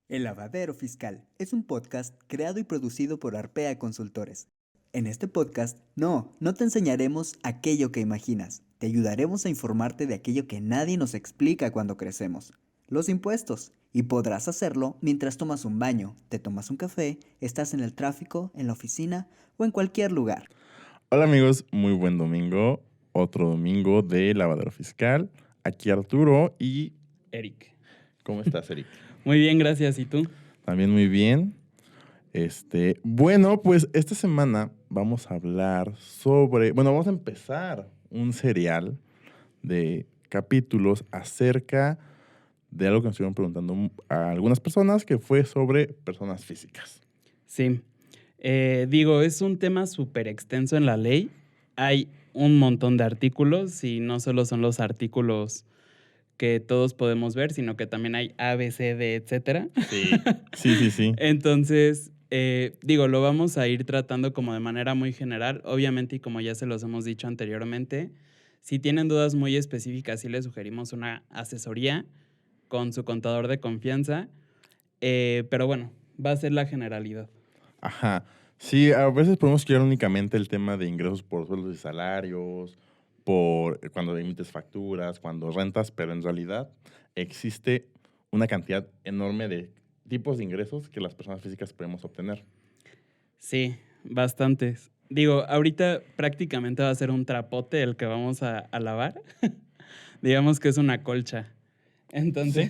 El Lavadero Fiscal es un podcast creado y producido por Arpea Consultores. En este podcast, no te enseñaremos aquello que imaginas, te ayudaremos a informarte de aquello que nadie nos explica cuando crecemos, los impuestos, y podrás hacerlo mientras tomas un baño, te tomas un café, estás en el tráfico, en la oficina o en cualquier lugar. Hola amigos, muy buen domingo. Otro domingo de Lavadero Fiscal. Aquí Arturo y Eric. ¿cómo estás, Eric? Muy bien, gracias. ¿Y tú? También muy bien. Bueno, pues esta semana vamos a hablar vamos a empezar un serial de capítulos acerca de algo que nos estuvieron preguntando a algunas personas, que fue sobre personas físicas. Sí. Es un tema súper extenso en la ley. Hay un montón de artículos y no solo son los artículos que todos podemos ver, sino que también hay A, B, C, D, etcétera. Sí. Entonces, lo vamos a ir tratando como de manera muy general. Obviamente, y como ya se los hemos dicho anteriormente, si tienen dudas muy específicas, sí les sugerimos una asesoría con su contador de confianza. Pero bueno, va a ser la generalidad. Ajá. Sí, a veces podemos estudiar únicamente el tema de ingresos por sueldos y salarios, por cuando emites facturas, cuando rentas, pero en realidad existe una cantidad enorme de tipos de ingresos que las personas físicas podemos obtener. Sí, bastantes. Ahorita prácticamente va a ser un trapote el que vamos a lavar. Digamos que es una colcha. Entonces,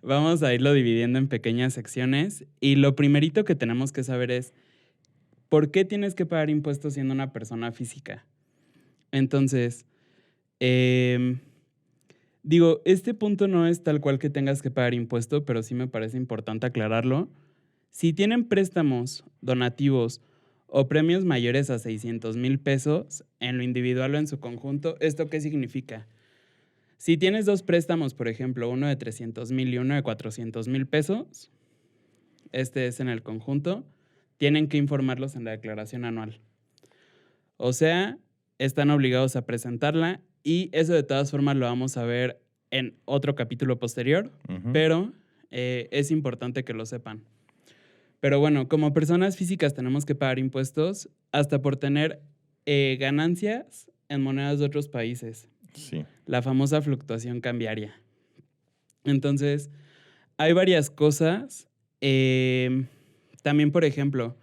vamos a irlo dividiendo en pequeñas secciones. Y lo primerito que tenemos que saber es, ¿por qué tienes que pagar impuestos siendo una persona física? Entonces, este punto no es tal cual que tengas que pagar impuesto, pero sí me parece importante aclararlo. Si tienen préstamos, donativos o premios mayores a 600,000 pesos, en lo individual o en su conjunto, ¿esto qué significa? Si tienes dos préstamos, por ejemplo, uno de 300,000 y uno de 400,000 pesos, este es en el conjunto, tienen que informarlos en la declaración anual. O sea, están obligados a presentarla y eso de todas formas lo vamos a ver en otro capítulo posterior, pero es importante que lo sepan. Pero bueno, como personas físicas tenemos que pagar impuestos hasta por tener ganancias en monedas de otros países. Sí. La famosa fluctuación cambiaria. Entonces, hay varias cosas. También, por ejemplo,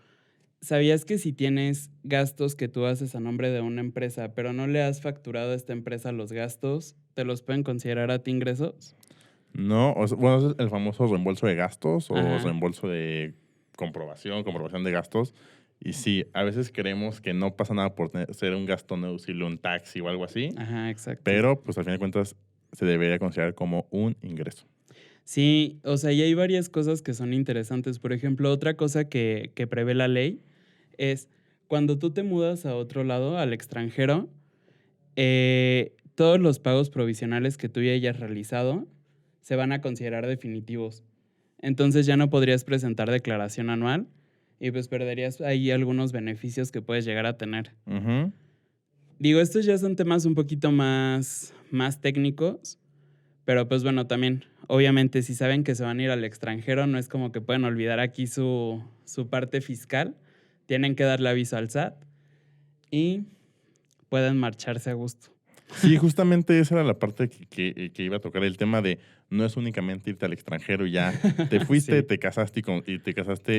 ¿sabías que si tienes gastos que tú haces a nombre de una empresa, pero no le has facturado a esta empresa los gastos, te los pueden considerar a ti ingresos? No, es el famoso reembolso de gastos o Ajá. reembolso de comprobación de gastos. Y sí, a veces creemos que no pasa nada por ser un gasto no deducible, un taxi o algo así. Ajá, exacto. Pero, pues, al fin de cuentas, se debería considerar como un ingreso. Sí, o sea, y hay varias cosas que son interesantes. Por ejemplo, otra cosa que prevé la ley es cuando tú te mudas a otro lado, al extranjero, todos los pagos provisionales que tú ya hayas realizado se van a considerar definitivos. Entonces ya no podrías presentar declaración anual y pues perderías ahí algunos beneficios que puedes llegar a tener. Ujú. Estos ya son temas un poquito más técnicos, pero pues bueno, también, obviamente, si saben que se van a ir al extranjero, no es como que pueden olvidar aquí su parte fiscal. Tienen que darle aviso al SAT y pueden marcharse a gusto. Sí, justamente esa era la parte que iba a tocar, el tema de no es únicamente irte al extranjero y ya te fuiste, Sí. te casaste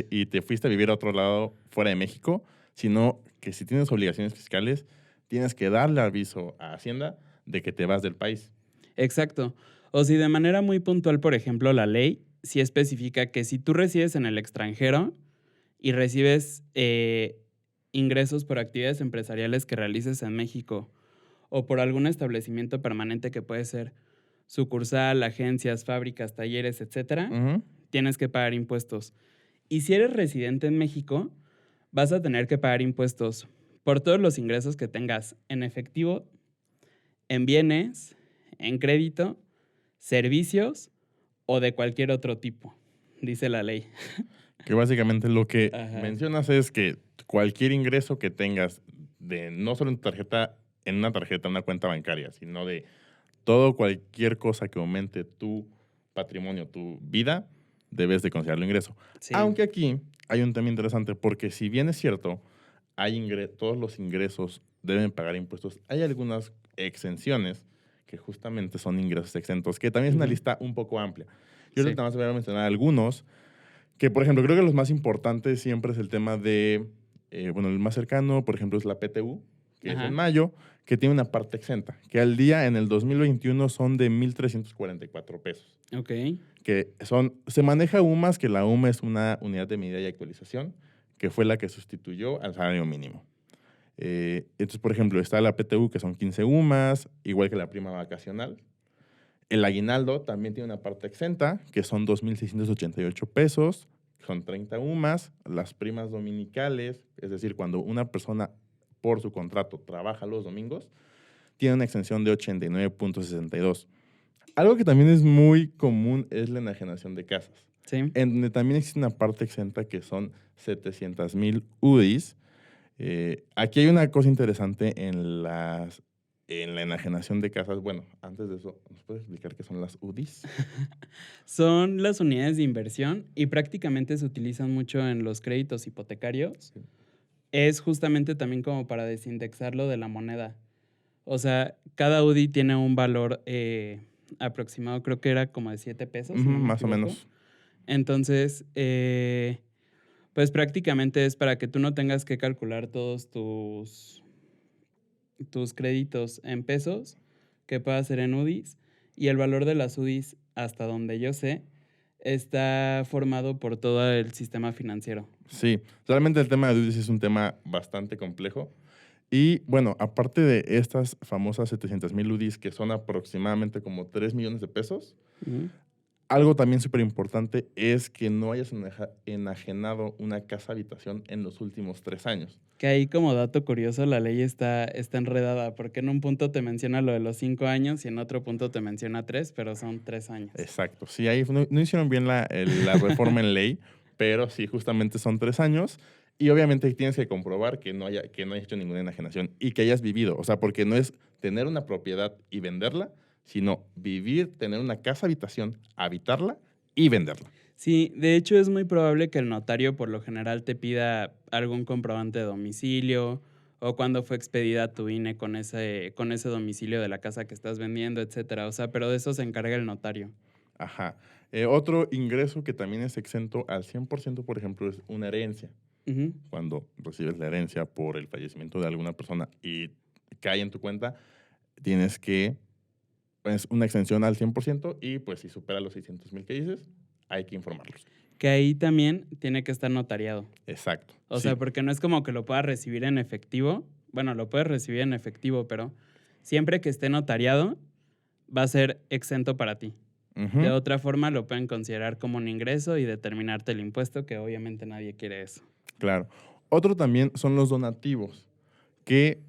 y te fuiste a vivir a otro lado fuera de México, sino que si tienes obligaciones fiscales, tienes que darle aviso a Hacienda de que te vas del país. Exacto. O si de manera muy puntual, por ejemplo, la ley sí especifica que si tú resides en el extranjero y recibes ingresos por actividades empresariales que realices en México o por algún establecimiento permanente que puede ser sucursal, agencias, fábricas, talleres, etcétera, Ujú. tienes que pagar impuestos. Y si eres residente en México, vas a tener que pagar impuestos por todos los ingresos que tengas en efectivo, en bienes, en crédito, servicios o de cualquier otro tipo, dice la ley. Que básicamente lo que Ajá. mencionas es que cualquier ingreso que tengas no solo en una tarjeta, en una cuenta bancaria, sino de cualquier cosa que aumente tu patrimonio, tu vida, debes de considerarlo ingreso. Sí. Aunque aquí hay un tema interesante, porque si bien es cierto, todos los ingresos deben pagar impuestos, hay algunas exenciones que justamente son ingresos exentos, que también es una Ujú. lista un poco amplia. Yo Sí. ahorita más voy a mencionar algunos, que por ejemplo creo que los más importantes siempre es el tema de, bueno, el más cercano, por ejemplo, es la PTU, que es Ajá. en mayo, que tiene una parte exenta, que al día en el 2021 son de 1,344 pesos. Ok. Que se maneja UMAS, que la UMA es una unidad de medida y actualización, que fue la que sustituyó al salario mínimo. Entonces, por ejemplo, está la PTU, que son 15 UMAS, igual que la prima vacacional. El aguinaldo también tiene una parte exenta, que son 2,688 pesos, son 30 UMAS. Las primas dominicales, es decir, cuando una persona por su contrato trabaja los domingos, tiene una exención de 89,62. Algo que también es muy común es la enajenación de casas, Sí. en donde también existe una parte exenta que son 700,000 UDIs. Aquí hay una cosa interesante en la enajenación de casas. Bueno, antes de eso, ¿nos puedes explicar qué son las UDIs? Son las unidades de inversión y prácticamente se utilizan mucho en los créditos hipotecarios. Sí. Es justamente también como para desindexarlo de la moneda. O sea, cada UDI tiene un valor aproximado, creo que era como de 7 pesos, si no me Más o equivoco. menos. Entonces, pues prácticamente es para que tú no tengas que calcular todos tus créditos en pesos, que puedas hacer en UDIs. Y el valor de las UDIs, hasta donde yo sé, está formado por todo el sistema financiero. Sí, realmente el tema de UDIs es un tema bastante complejo. Y bueno, aparte de estas famosas 700,000 UDIs, que son aproximadamente como 3 millones de pesos, Ujú. algo también súper importante es que no hayas enajenado una casa habitación en los últimos 3 años. Que ahí como dato curioso la ley está enredada, porque en un punto te menciona lo de los 5 años y en otro punto te menciona 3, pero son 3 años. Exacto. Sí, ahí no hicieron bien la reforma en ley, pero sí, justamente son 3 años. Y obviamente tienes que comprobar que no hayas hecho ninguna enajenación y que hayas vivido. O sea, porque no es tener una propiedad y venderla, sino vivir, tener una casa habitación, habitarla y venderla. Sí, de hecho es muy probable que el notario por lo general te pida algún comprobante de domicilio o cuando fue expedida tu INE con ese domicilio de la casa que estás vendiendo, etcétera. O sea, pero de eso se encarga el notario. Ajá. Otro ingreso que también es exento al 100%, por ejemplo, es una herencia. Ujú. Cuando recibes la herencia por el fallecimiento de alguna persona y cae en tu cuenta, tienes que, pues, una exención al 100% y pues si supera los 600,000 que dices, hay que informarlos. Que ahí también tiene que estar notariado. Exacto. O sí. sea, porque no es como que lo puedas recibir en efectivo. Bueno, lo puedes recibir en efectivo, pero siempre que esté notariado, va a ser exento para ti. Ujú, De otra forma, lo pueden considerar como un ingreso y determinarte el impuesto, que obviamente nadie quiere eso. claro. Otro también son los donativos, que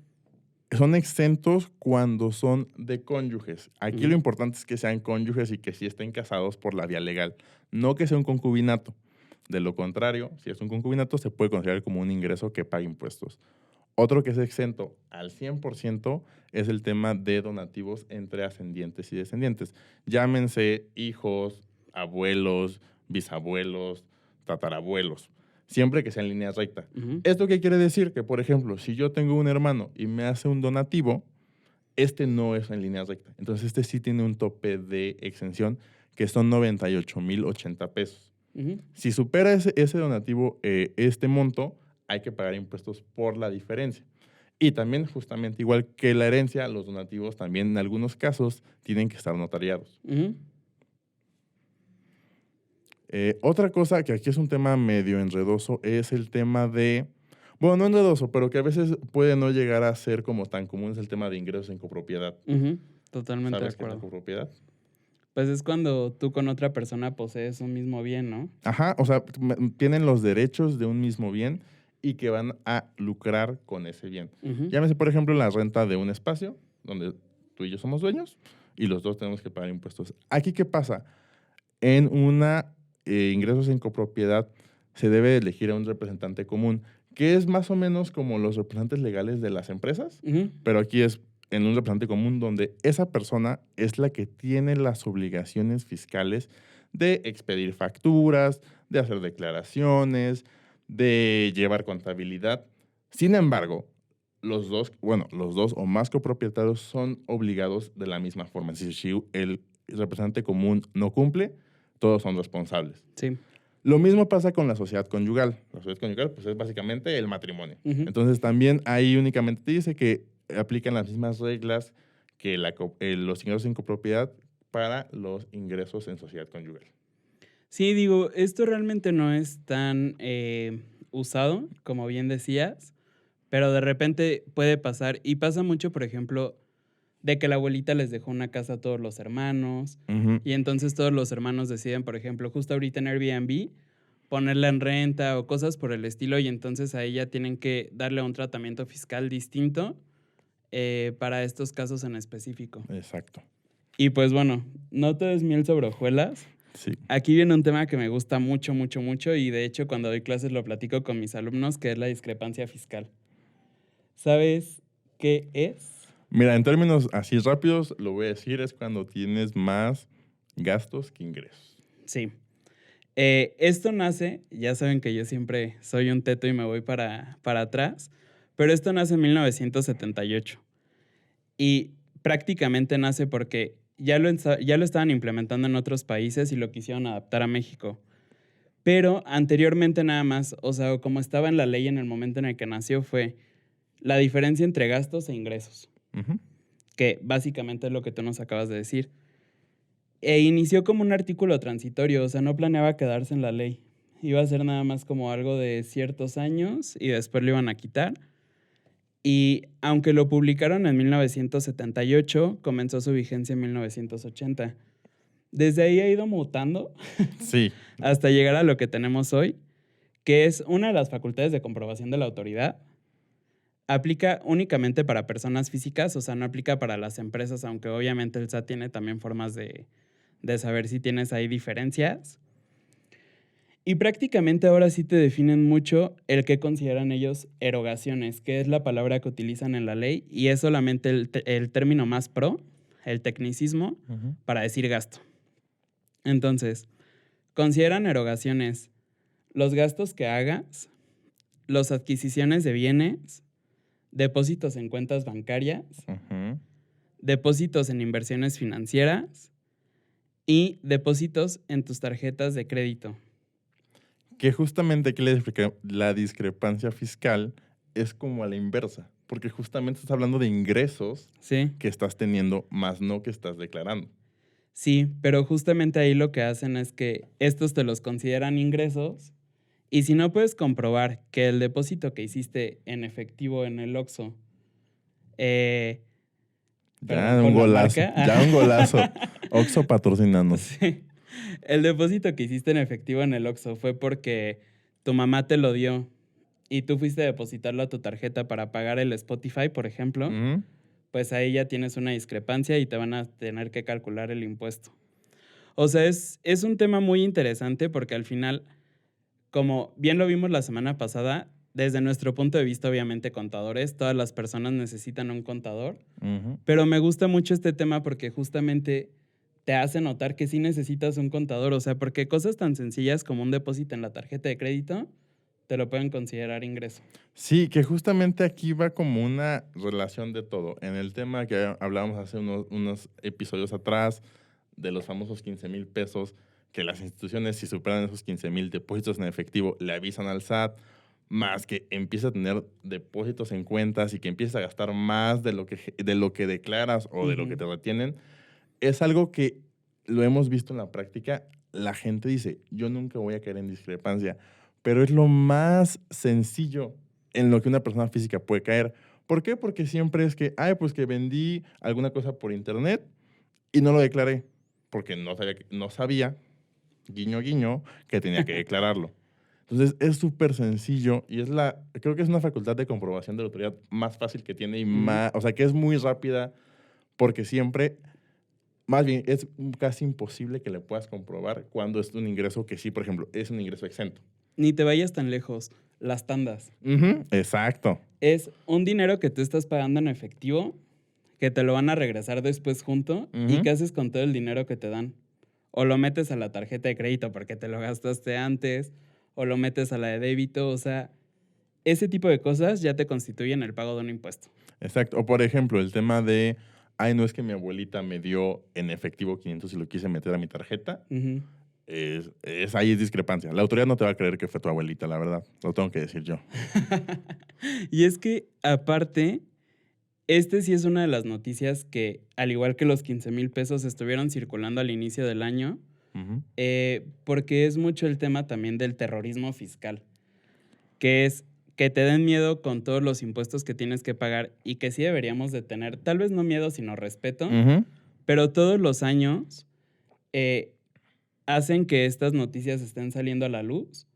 son exentos cuando son de cónyuges. Aquí lo Ujú. importante es que sean cónyuges y que sí estén casados por la vía legal, no que sea un concubinato. De lo contrario, si es un concubinato, se puede considerar como un ingreso que paga impuestos. Otro que es exento al 100% es el tema de donativos entre ascendientes y descendientes. Llámense hijos, abuelos, bisabuelos, tatarabuelos, siempre que sea en línea recta. Ujú. ¿Esto qué quiere decir? Que, por ejemplo, si yo tengo un hermano y me hace un donativo, este no es en línea recta. Entonces, este sí tiene un tope de exención que son 98,080 pesos. Ujú. Si supera ese donativo, este monto, hay que pagar impuestos por la diferencia. Y también, justamente igual que la herencia, los donativos también en algunos casos tienen que estar notariados. Ujú. Otra cosa que aquí es un tema medio enredoso es el tema de, bueno, no enredoso, pero que a veces puede no llegar a ser como tan común, es el tema de ingresos en copropiedad. Ujú. Totalmente de ¿Sabes qué es la acuerdo. copropiedad? Pues es cuando tú con otra persona posees un mismo bien, ¿no? Ajá, o sea, tienen los derechos de un mismo bien y que van a lucrar con ese bien. Ujú. Llámese, por ejemplo, la renta de un espacio donde tú y yo somos dueños y los dos tenemos que pagar impuestos. Aquí, ¿qué pasa? En ingresos en copropiedad se debe elegir a un representante común, que es más o menos como los representantes legales de las empresas, Ujú. pero aquí es en un representante común donde esa persona es la que tiene las obligaciones fiscales de expedir facturas, de hacer declaraciones, de llevar contabilidad. Sin embargo, los dos o más copropietarios son obligados de la misma forma. Es decir, si el representante común no cumple, todos son responsables. Sí. Lo mismo pasa con la sociedad conyugal. La sociedad conyugal pues, es básicamente el matrimonio. Ujú. Entonces, también ahí únicamente te dice que aplican las mismas reglas que los ingresos en copropiedad para los ingresos en sociedad conyugal. Sí, digo, esto realmente no es tan usado, como bien decías, pero de repente puede pasar, y pasa mucho, por ejemplo, de que la abuelita les dejó una casa a todos los hermanos, Ujú. y entonces todos los hermanos deciden, por ejemplo, justo ahorita en Airbnb, ponerla en renta o cosas por el estilo, y entonces a ella tienen que darle un tratamiento fiscal distinto para estos casos en específico. Exacto. Y pues bueno, no todo es miel sobre hojuelas. Sí. Aquí viene un tema que me gusta mucho, mucho, mucho, y de hecho cuando doy clases lo platico con mis alumnos, que es la discrepancia fiscal. ¿Sabes qué es? Mira, en términos así rápidos, lo voy a decir, es cuando tienes más gastos que ingresos. Sí. Esto nace, ya saben que yo siempre soy un teto y me voy para atrás, pero esto nace en 1978. Y prácticamente nace porque ya lo estaban implementando en otros países y lo quisieron adaptar a México. Pero anteriormente nada más, o sea, como estaba en la ley en el momento en el que nació, fue la diferencia entre gastos e ingresos, Ujú. que básicamente es lo que tú nos acabas de decir. E inició como un artículo transitorio, o sea, no planeaba quedarse en la ley. Iba a ser nada más como algo de ciertos años y después lo iban a quitar. Y aunque lo publicaron en 1978, comenzó su vigencia en 1980. Desde ahí ha ido mutando Sí. hasta llegar a lo que tenemos hoy, que es una de las facultades de comprobación de la autoridad. Aplica únicamente para personas físicas, o sea, no aplica para las empresas, aunque obviamente el SAT tiene también formas de saber si tienes ahí diferencias. Y prácticamente ahora sí te definen mucho el que consideran ellos erogaciones, que es la palabra que utilizan en la ley, y es solamente el término más pro, el tecnicismo, Ujú. para decir gasto. Entonces, consideran erogaciones los gastos que hagas, las adquisiciones de bienes, depósitos en cuentas bancarias, Ujú. depósitos en inversiones financieras y depósitos en tus tarjetas de crédito. Que justamente aquí la discrepancia fiscal es como a la inversa, porque justamente estás hablando de ingresos Sí, que estás teniendo, más no que estás declarando. sí, pero justamente ahí lo que hacen es que estos te los consideran ingresos y si no puedes comprobar que el depósito que hiciste en efectivo en el Oxxo, perdón Ya por un la golazo, marca. ya un golazo. Oxxo patrocinanos. Sí. El depósito que hiciste en efectivo en el Oxxo fue porque tu mamá te lo dio y tú fuiste a depositarlo a tu tarjeta para pagar el Spotify, por ejemplo, Ujú. pues ahí ya tienes una discrepancia y te van a tener que calcular el impuesto. O sea, es un tema muy interesante porque al final, como bien lo vimos la semana pasada, desde nuestro punto de vista, obviamente, contadores, todas las personas necesitan un contador, Ujú. pero me gusta mucho este tema porque justamente te hace notar que sí necesitas un contador, o sea, porque cosas tan sencillas como un depósito en la tarjeta de crédito te lo pueden considerar ingreso. Sí, que justamente aquí va como una relación de todo. En el tema que hablábamos hace unos episodios atrás de los famosos 15,000 pesos, que las instituciones, si superan esos 15,000 depósitos en efectivo, le avisan al SAT, más que empieza a tener depósitos en cuentas y que empieza a gastar más de lo que declaras o de lo que te retienen, es algo que lo hemos visto en la práctica. La gente dice, yo nunca voy a caer en discrepancia, pero es lo más sencillo en lo que una persona física puede caer. ¿Por qué? Porque siempre es que, pues que vendí alguna cosa por internet y no lo declaré, porque no sabía, guiño, guiño, que tenía que declararlo. Entonces, es súper sencillo y creo que es una facultad de comprobación de la autoridad más fácil que tiene y más, o sea, que es muy rápida porque siempre, más bien, es casi imposible que le puedas comprobar cuando es un ingreso que sí, por ejemplo, es un ingreso exento. Ni te vayas tan lejos, las tandas. Ujú, exacto. Es un dinero que tú estás pagando en efectivo, que te lo van a regresar después junto, ¿y Ujú. qué haces con todo el dinero que te dan? o lo metes a la tarjeta de crédito porque te lo gastaste antes, o lo metes a la de débito, o sea, ese tipo de cosas ya te constituyen el pago de un impuesto. Exacto. O por ejemplo, el tema de, ay, no es que mi abuelita me dio en efectivo 500 y lo quise meter a mi tarjeta. Ujú. Ahí es discrepancia. La autoridad no te va a creer que fue tu abuelita, la verdad. Lo tengo que decir yo. Y es que, aparte, este sí es una de las noticias que, al igual que los 15,000 pesos, estuvieron circulando al inicio del año, Ujú. porque es mucho el tema también del terrorismo fiscal, que es que te den miedo con todos los impuestos que tienes que pagar y que sí deberíamos de tener, tal vez no miedo, sino respeto, Ujú. pero todos los años eh, hacen que estas noticias estén saliendo a la luz,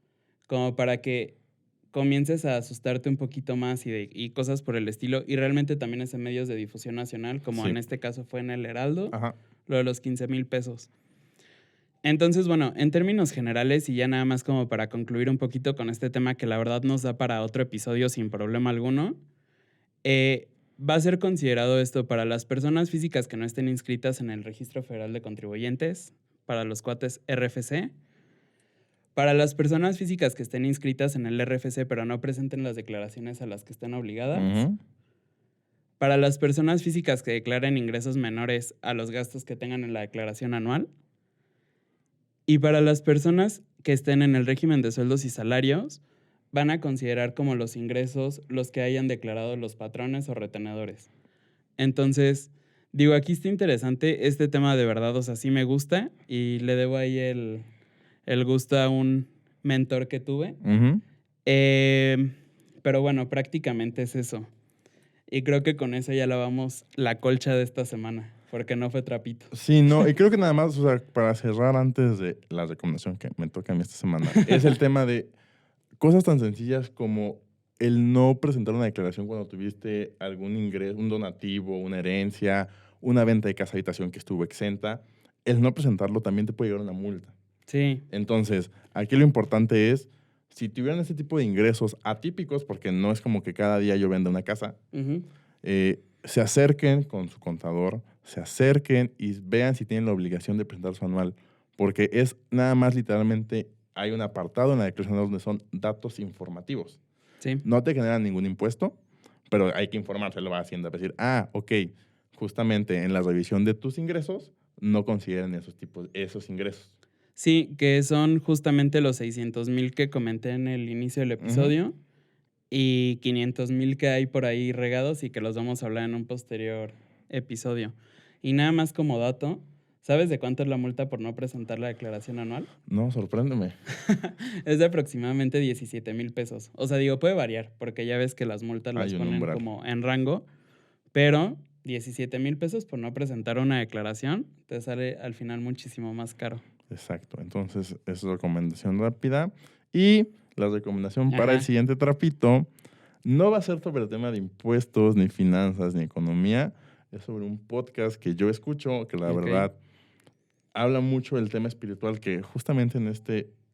como para que comiences a asustarte un poquito más y cosas por el estilo. Y realmente también es en medios de difusión nacional, como Sí. en este caso fue en El Heraldo, Ajá. lo de los 15,000 pesos. Entonces, bueno, en términos generales, y ya nada más como para concluir un poquito con este tema que la verdad nos da para otro episodio sin problema alguno, va a ser considerado esto para las personas físicas que no estén inscritas en el Registro Federal de Contribuyentes, para los cuates RFC, para las personas físicas que estén inscritas en el RFC pero no presenten las declaraciones a las que estén obligadas, Ujú. para las personas físicas que declaren ingresos menores a los gastos que tengan en la declaración anual, y para las personas que estén en el régimen de sueldos y salarios, van a considerar como los ingresos los que hayan declarado los patrones o retenedores. Entonces, digo, aquí está interesante este tema de verdad, o sea, sí me gusta y le debo ahí el gusto a un mentor que tuve. Ujú. Pero bueno, prácticamente es eso. Y creo que con eso ya lavamos la colcha de esta semana, porque no fue trapito. Sí, no, y creo que nada más, o sea, para cerrar antes de la recomendación que me toca a mí esta semana, es el tema de cosas tan sencillas como el no presentar una declaración cuando tuviste algún ingreso, un donativo, una herencia, una venta de casa habitación que estuvo exenta. El no presentarlo también te puede llevar una multa. Sí. Entonces, aquí lo importante es, si tuvieran este tipo de ingresos atípicos, porque no es como que cada día yo venda una casa, Ujú. se acerquen con su contador, se acerquen y vean si tienen la obligación de presentar su anual, porque es nada más literalmente, hay un apartado en la declaración donde son datos informativos. Sí. No te generan ningún impuesto, pero hay que informarse, lo va haciendo, decir, ok, justamente en la revisión de tus ingresos no consideran esos ingresos. Sí, que son justamente los 600,000 que comenté en el inicio del episodio y 500,000 que hay por ahí regados y que los vamos a hablar en un posterior episodio. Y nada más como dato, ¿sabes de cuánto es la multa por no presentar la declaración anual? No, sorpréndeme. Es de aproximadamente 17,000 pesos. O sea, digo, puede variar, porque ya ves que las multas las Hay un ponen umbral. como en rango, pero 17,000 pesos por no presentar una declaración te sale al final muchísimo más caro. Exacto. Entonces, es recomendación rápida. Y la recomendación para el Ajá. siguiente trapito no va a ser sobre el tema de impuestos, ni finanzas, ni economía. Es sobre un podcast que yo escucho, que la Ok. verdad habla mucho del tema espiritual, que justamente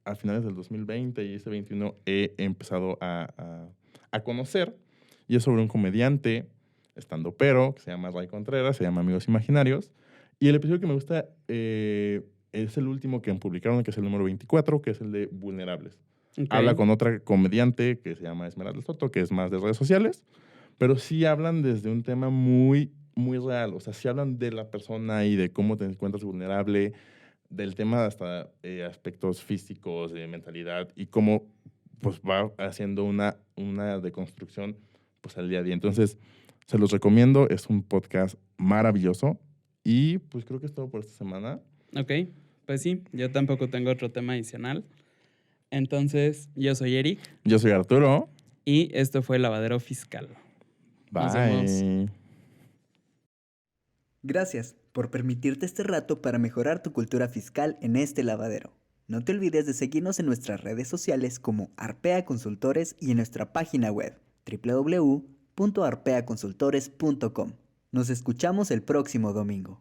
a finales del 2020 y este 21 he empezado a conocer. Y es sobre un comediante, estandopero, que se llama Ray Contreras, se llama Amigos Imaginarios. Y el episodio que me gusta es el último que publicaron, que es el número 24, que es el de Vulnerables. Ok. Habla con otra comediante que se llama Esmeralda Soto, que es más de redes sociales, pero sí hablan desde un tema muy, muy real. O sea, sí hablan de la persona y de cómo te encuentras vulnerable, del tema hasta aspectos físicos, de mentalidad y cómo pues va haciendo una deconstrucción pues al día a día. Entonces, se los recomiendo, es un podcast maravilloso y pues creo que es todo por esta semana. Ok, pues sí, yo tampoco tengo otro tema adicional. Entonces, yo soy Eric Yo soy Arturo. y esto fue Lavadero Fiscal. Nos vemos. Bye. Gracias por permitirte este rato para mejorar tu cultura fiscal en este lavadero. No te olvides de seguirnos en nuestras redes sociales como Arpea Consultores y en nuestra página web www.arpeaconsultores.com. Nos escuchamos el próximo domingo.